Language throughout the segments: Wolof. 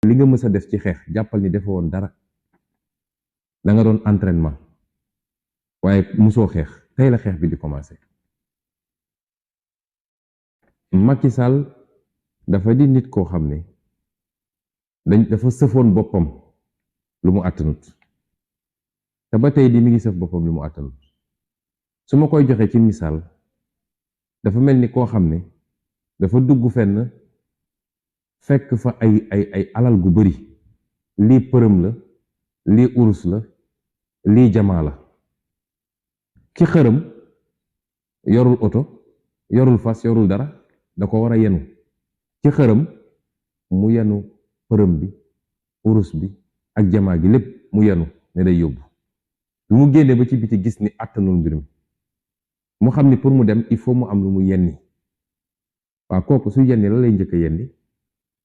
li nga mës a def ci xeex jàppal ni defoo woon dara da nga doon entraînement waaye musoo xeex tey la xeex bi di commencer. Macky Sall dafa di nit koo xam ne dafa sëfoon boppam lu mu àttanut te ba tey di mi ngi sëf boppam lu mu àttanut su ma koy joxe ci misaal dafa mel ni koo xam ne dafa dugg fenn fekk fa ay alal gu bari lii përëm la lii urus la lii jamaa la ki xërëm yorul oto yorul fas yorul dara da ko war a yenu ci xërëm mu yenu përëm bi urus bi ak jamaa gi lépp mu yenu ne day yóbbu bi mu génnee ba ci biti gis ni àttanul mbir mi mu xam ni pour mu dem il faut mu am lu mu yenni waa kooku su yenni la lay njëkk a yenni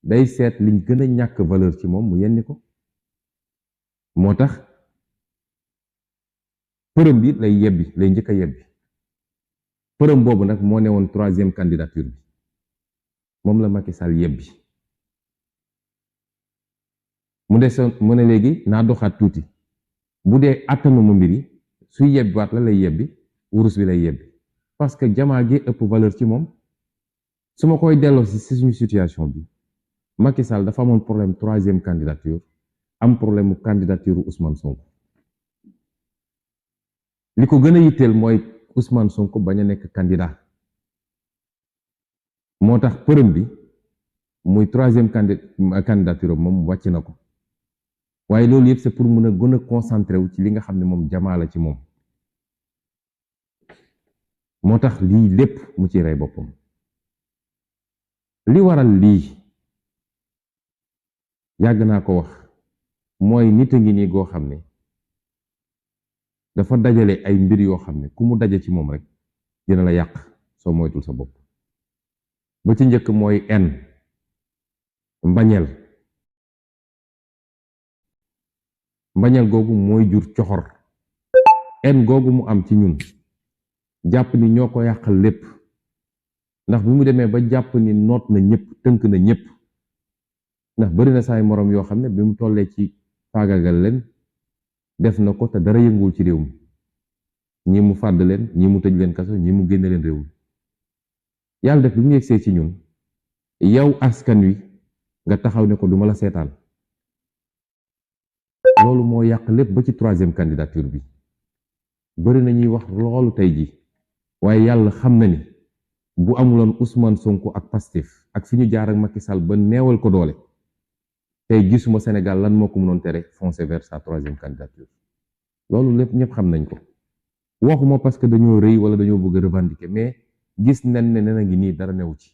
day seet liñ gën a ñàkk valeur ci moom mu yenni ko moo tax përëm bi lay yebbi lay njëkk a yebbi përëm boobu nag moo ne woon 3e candidature bi moom la Macky Sall yebbi mu desoon mu ne léegi naa doxaat tuuti bu dee àttanuma mbir yi suy yebbiwaat la lay yebbi wurus bi lay yebbi parce que jamaa gi ëpp valeur ci moom su ma koy delloo si suñu situation bi Macky Sall dafa amoon problème 3e candidature am problème mu candidature Ousmane Sonko li ko gën a yitteel mooy Ousmane Sonko bañ a nekk candidat moo tax përëm bi muy 3e candidature moom wàcc na ko waaye loolu yëpp c'est pour mën a gën a concentré wu ci li nga xam ne moom jamaa la ci moom moo tax lii lépp mu ci rey boppam li waral lii yàgg naa ko wax mooy nit a ngi nii goo xam ne dafa dajale ay mbir yoo xam ne ku mu daje ci moom rek dina la yàq soo moytul sa bopp ba ci njëkk mooy mbañeel googu mooy jur coxor googu mu am ci ñun jàpp ni ñoo ko yàqal lépp ndax bi mu demee ba jàpp ni noot na ñëpp tënk na ñëpp ndax bari na saay moroom yoo xam ne bi mu tollee ci faagagal leen def na ko te dara yënguwul ci réew mi ñi mu fàdd leen ñi mu tëj leen kaso ñi mu génne leen réew mi yàlla def bi mu yegsee ci ñun yow askan wi nga taxaw ne ko duma la seetaan loolu moo yàq lépp ba ci 3e candidature bi bari na ñuy wax loolu tey ji waaye yàlla xam na ni bu amuloon Ousmane Sonko ak Pastef ak fi ñu jaar ak Macky Sall ba neewal ko doole tey gisuma Sénégal lan moo ko mënoon tere foncer vers sa 3e candidature loolu lépp ñëpp xam nañ ko waxuma parce que dañoo rëy wala dañoo bëgg a revendiquer mais gis nañ ne nee na ngi nii dara newu ci